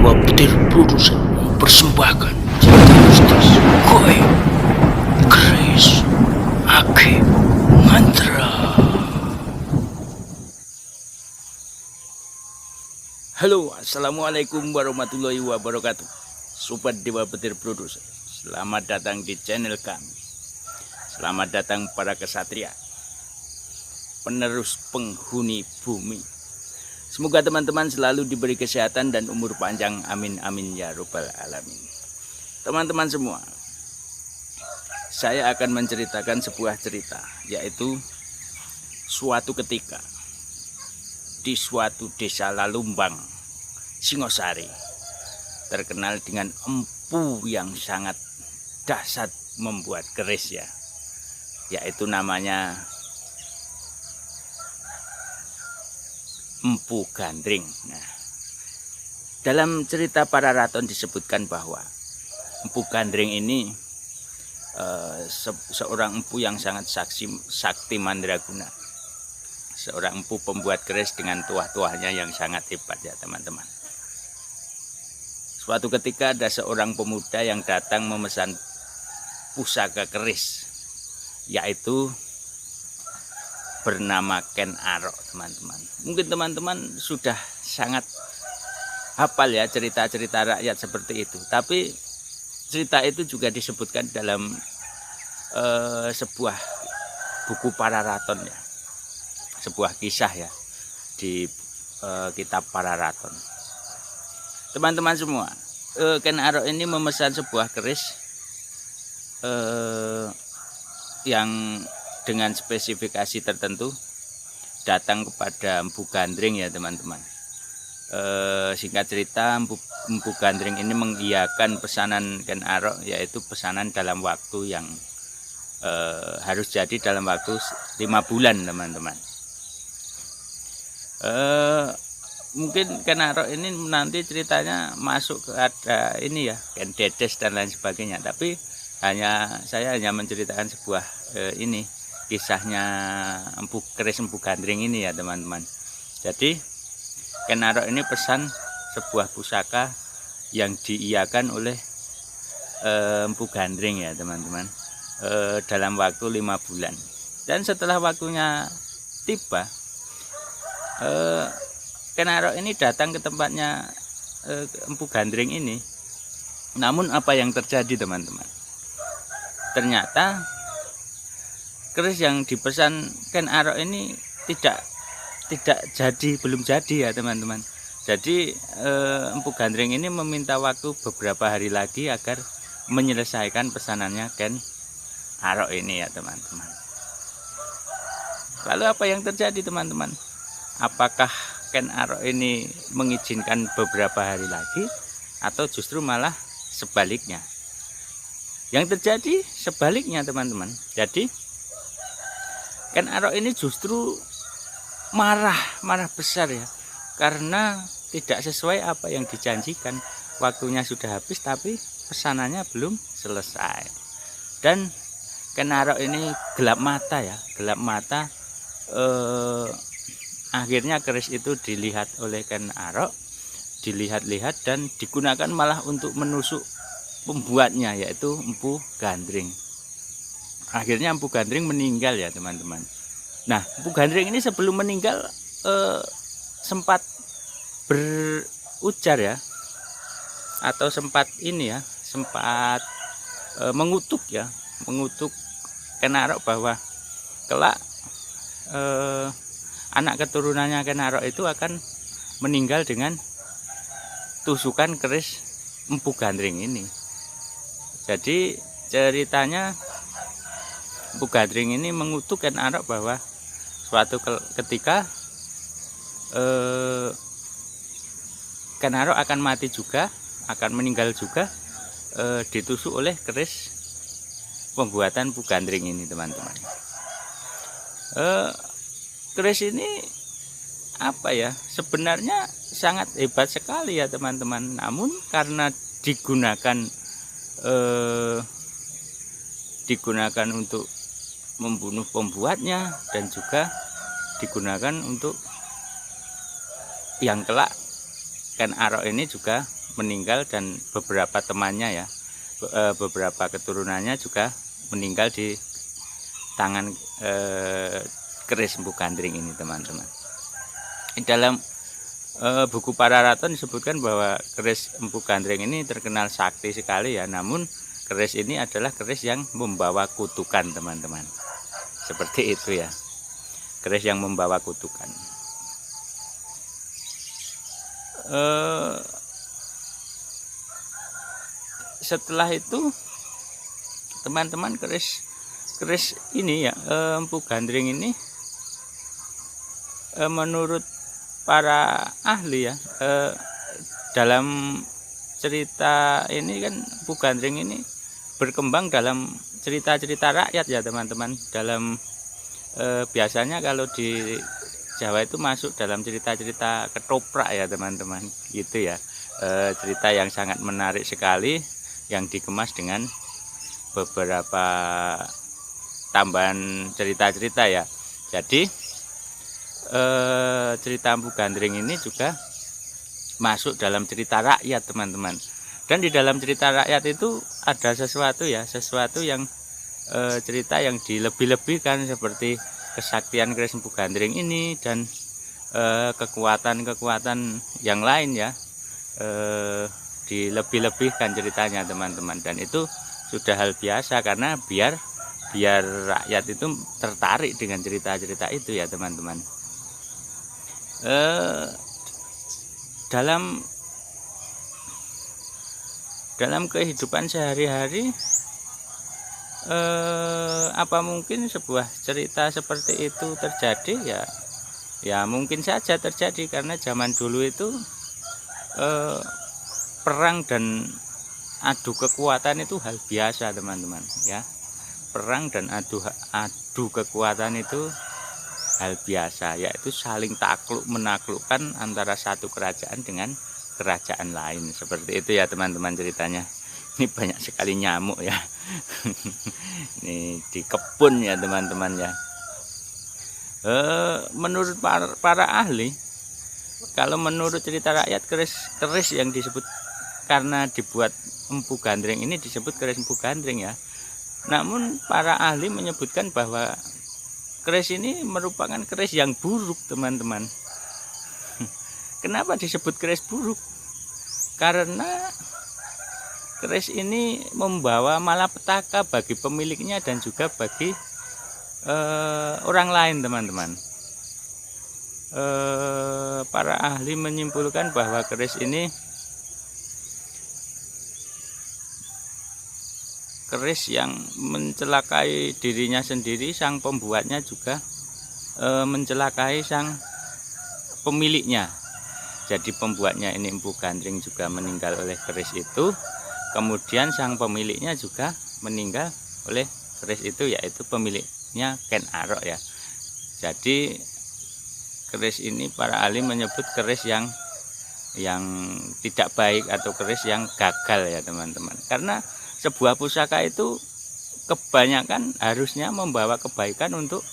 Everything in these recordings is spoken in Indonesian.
Dewa Petir Production mempersembahkan cerita mistis Goib, Keris, Ake, Mantra. Halo, assalamualaikum warahmatullahi wabarakatuh. Sobat Dewa Petir Production, selamat datang di channel kami. Selamat datang para kesatria, penerus penghuni bumi. Semoga teman-teman selalu diberi kesehatan dan umur panjang, amin amin ya robbal alamin. Teman-teman semua, saya akan menceritakan sebuah cerita, yaitu suatu ketika di suatu desa Lalumbang, Singosari, terkenal dengan empu yang sangat dahsyat membuat keris ya, yaitu namanya Empu Gandring. Nah, dalam cerita para raton disebutkan bahwa Empu Gandring ini seorang empu yang sangat sakti mandraguna, seorang empu pembuat keris dengan tuah-tuahnya yang sangat hebat ya teman-teman. Suatu ketika ada seorang pemuda yang datang memesan pusaka keris, yaitu bernama Ken Arok teman-teman. Mungkin teman-teman sudah sangat hafal ya cerita-cerita rakyat seperti itu. Tapi cerita itu juga disebutkan dalam sebuah buku para raton ya, sebuah kisah ya di kitab para raton. Teman-teman semua, Ken Arok ini memesan sebuah keris yang dengan spesifikasi tertentu, datang kepada Empu Gandring ya teman-teman. Singkat cerita, Empu Gandring ini mengiyakan pesanan Ken Arok, yaitu pesanan dalam waktu yang harus jadi dalam waktu 5 bulan teman-teman. Mungkin Ken Arok ini nanti ceritanya masuk ke ada ini ya, Ken Dedes dan lain sebagainya, tapi saya hanya menceritakan sebuah ini kisahnya keris Empu Gandring ini ya teman-teman. Jadi Ken Arok ini pesan sebuah pusaka yang diiyakan oleh Empu Gandring ya teman-teman, dalam waktu 5 bulan. Dan setelah waktunya tiba, Ken Arok ini datang ke tempatnya Empu Gandring ini. Namun apa yang terjadi teman-teman? Ternyata keris yang dipesan Ken Arok ini belum jadi ya teman-teman. Jadi Empu Gandring ini meminta waktu beberapa hari lagi agar menyelesaikan pesanannya Ken Arok ini ya teman-teman. Lalu apa yang terjadi teman-teman? Apakah Ken Arok ini mengizinkan beberapa hari lagi atau justru malah sebaliknya? Yang terjadi sebaliknya teman-teman. Jadi Ken Arok ini justru marah besar ya, karena tidak sesuai apa yang dijanjikan. Waktunya sudah habis tapi pesanannya belum selesai. Dan Ken Arok ini gelap mata ya, akhirnya keris itu dilihat oleh Ken Arok, dilihat-lihat dan digunakan malah untuk menusuk pembuatnya, yaitu Empu Gandring. Akhirnya Empu Gandring meninggal ya teman-teman. Nah, Empu Gandring ini sebelum meninggal sempat berujar ya, atau sempat mengutuk Ken Arok bahwa kelak anak keturunannya Ken Arok itu akan meninggal dengan tusukan keris Empu Gandring ini. Jadi ceritanya Empu Gandring ini mengutuk Ken Arok bahwa suatu ketika Ken Arok akan mati juga, akan meninggal juga, ditusuk oleh keris pembuatan Empu Gandring ini teman-teman. Keris ini apa ya, sebenarnya sangat hebat sekali ya teman-teman. Namun karena digunakan untuk membunuh pembuatnya dan juga digunakan untuk yang kelak Ken Arok ini juga meninggal dan beberapa temannya ya, beberapa keturunannya juga meninggal di tangan keris Empu Gandring ini teman-teman. Dalam buku Pararaton disebutkan bahwa keris Empu Gandring ini terkenal sakti sekali ya, namun keris ini adalah keris yang membawa kutukan teman-teman. Seperti itu ya, keris yang membawa kutukan. Setelah itu teman-teman, keris ini ya, Empu Gandring ini menurut para ahli ya, dalam cerita ini kan Empu Gandring ini berkembang dalam cerita-cerita rakyat ya teman-teman. Dalam biasanya kalau di Jawa itu masuk dalam cerita-cerita ketoprak ya teman-teman, gitu ya. Cerita yang sangat menarik sekali, yang dikemas dengan beberapa tambahan cerita-cerita ya. Jadi cerita Empu Gandring ini juga masuk dalam cerita rakyat teman-teman. Dan di dalam cerita rakyat itu ada sesuatu ya, sesuatu yang cerita yang dilebih-lebihkan, seperti kesaktian keris Empu Gandring ini dan kekuatan-kekuatan yang lain ya, dilebih-lebihkan ceritanya teman-teman. Dan itu sudah hal biasa, karena biar rakyat itu tertarik dengan cerita-cerita itu ya teman-teman. Dalam kehidupan sehari-hari, apa mungkin sebuah cerita seperti itu terjadi? Ya mungkin saja terjadi, karena zaman dulu itu perang dan adu kekuatan itu hal biasa teman-teman ya. Perang dan adu kekuatan itu hal biasa, yaitu saling takluk menaklukkan antara satu kerajaan dengan kerajaan lain. Seperti itu ya teman-teman ceritanya. Ini banyak sekali nyamuk ya. Ini di kebun ya teman-teman ya. Menurut para ahli, kalau menurut cerita rakyat, keris yang disebut, karena dibuat Empu Gandring ini disebut keris Empu Gandring ya. Namun para ahli menyebutkan bahwa keris ini merupakan keris yang buruk teman-teman. Kenapa disebut keris buruk? Karena keris ini membawa malapetaka bagi pemiliknya dan juga bagi orang lain teman-teman. Para ahli menyimpulkan bahwa keris ini keris yang mencelakai dirinya sendiri, sang pembuatnya juga mencelakai sang pemiliknya. Jadi pembuatnya ini Empu Gandring juga meninggal oleh keris itu, kemudian sang pemiliknya juga meninggal oleh keris itu, yaitu pemiliknya Ken Arok ya. Jadi keris ini para ahli menyebut keris yang tidak baik atau keris yang gagal ya teman-teman. Karena sebuah pusaka itu kebanyakan harusnya membawa kebaikan untuk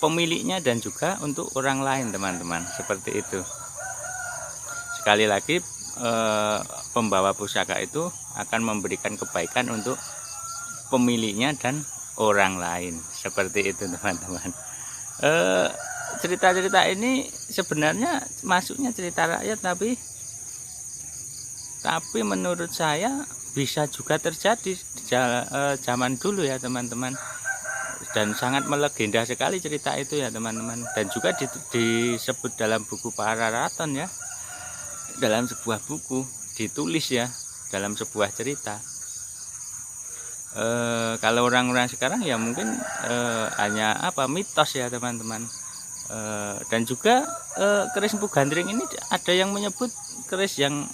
pemiliknya dan juga untuk orang lain teman-teman, seperti itu. Sekali lagi, pembawa pusaka itu akan memberikan kebaikan untuk pemiliknya dan orang lain, seperti itu teman-teman. Cerita-cerita ini sebenarnya masuknya cerita rakyat, tapi menurut saya bisa juga terjadi di zaman dulu ya teman-teman, dan sangat melegenda sekali cerita itu ya teman-teman. Dan juga disebut dalam buku Pararaton ya, dalam sebuah buku ditulis ya, dalam sebuah cerita. Kalau orang-orang sekarang ya mungkin hanya mitos ya teman-teman. Dan juga keris Empu Gandring ini ada yang menyebut keris yang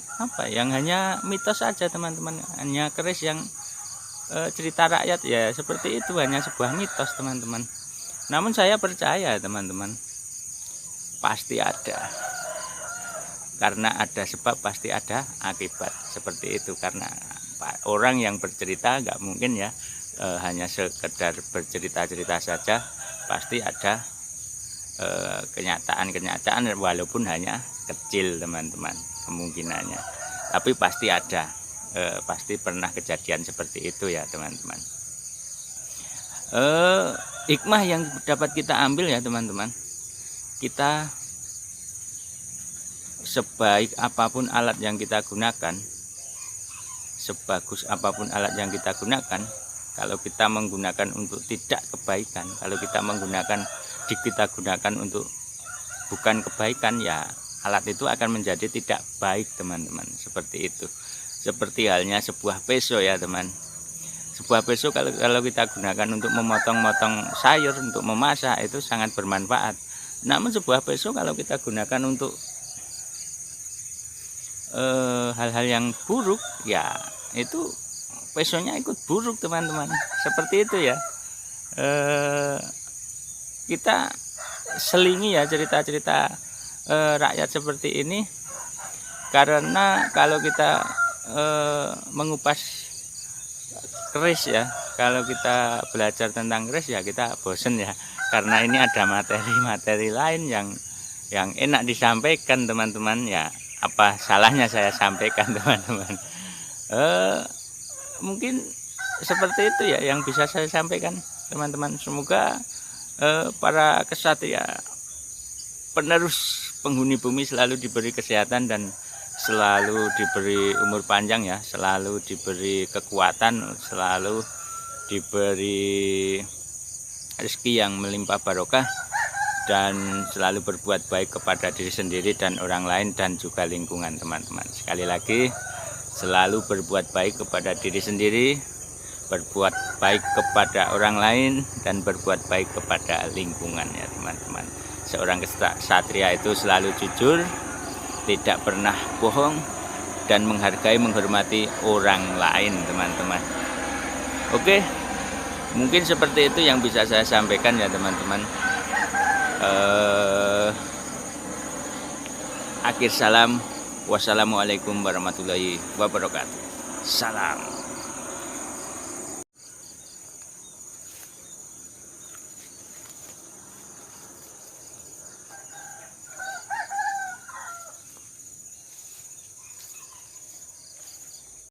yang hanya mitos saja teman-teman, hanya keris yang cerita rakyat ya, seperti itu, hanya sebuah mitos teman-teman. Namun saya percaya teman-teman, pasti ada, karena ada sebab pasti ada akibat, seperti itu. Karena orang yang bercerita nggak mungkin ya hanya sekedar bercerita-cerita saja, pasti ada kenyataan-kenyataan walaupun hanya kecil teman-teman kemungkinannya. tapi pasti ada, pasti pernah kejadian seperti itu ya teman-teman. Hikmah yang dapat kita ambil ya teman-teman, kita sebaik apapun alat yang kita gunakan, sebagus apapun alat yang kita gunakan, kalau kita menggunakan untuk tidak kebaikan, kalau kita gunakan untuk bukan kebaikan, ya alat itu akan menjadi tidak baik teman-teman. Seperti itu. Seperti halnya sebuah pisau ya teman. Sebuah pisau kalau kita gunakan untuk memotong-motong sayur, untuk memasak, itu sangat bermanfaat. Namun sebuah pisau kalau kita gunakan untuk hal-hal yang buruk, ya itu pisaunya ikut buruk teman-teman. Seperti itu ya. Kita selingi ya cerita-cerita rakyat seperti ini, karena kalau kita mengupas keris ya, kalau kita belajar tentang keris ya kita bosen ya, karena ini ada materi-materi lain yang enak disampaikan teman-teman. Ya apa salahnya saya sampaikan teman-teman. Mungkin seperti itu ya yang bisa saya sampaikan teman-teman. Semoga para kesatria penerus penghuni bumi selalu diberi kesehatan dan selalu diberi umur panjang ya, selalu diberi kekuatan, selalu diberi rezeki yang melimpah barokah, dan selalu berbuat baik kepada diri sendiri dan orang lain dan juga lingkungan teman-teman. Sekali lagi, selalu berbuat baik kepada diri sendiri, berbuat baik kepada orang lain, dan berbuat baik kepada lingkungan ya teman-teman. Seorang kesatria itu selalu jujur, tidak pernah bohong, dan menghargai, menghormati orang lain teman-teman. Oke, mungkin seperti itu yang bisa saya sampaikan ya teman-teman. Akhir salam, wassalamualaikum warahmatullahi wabarakatuh. Salam.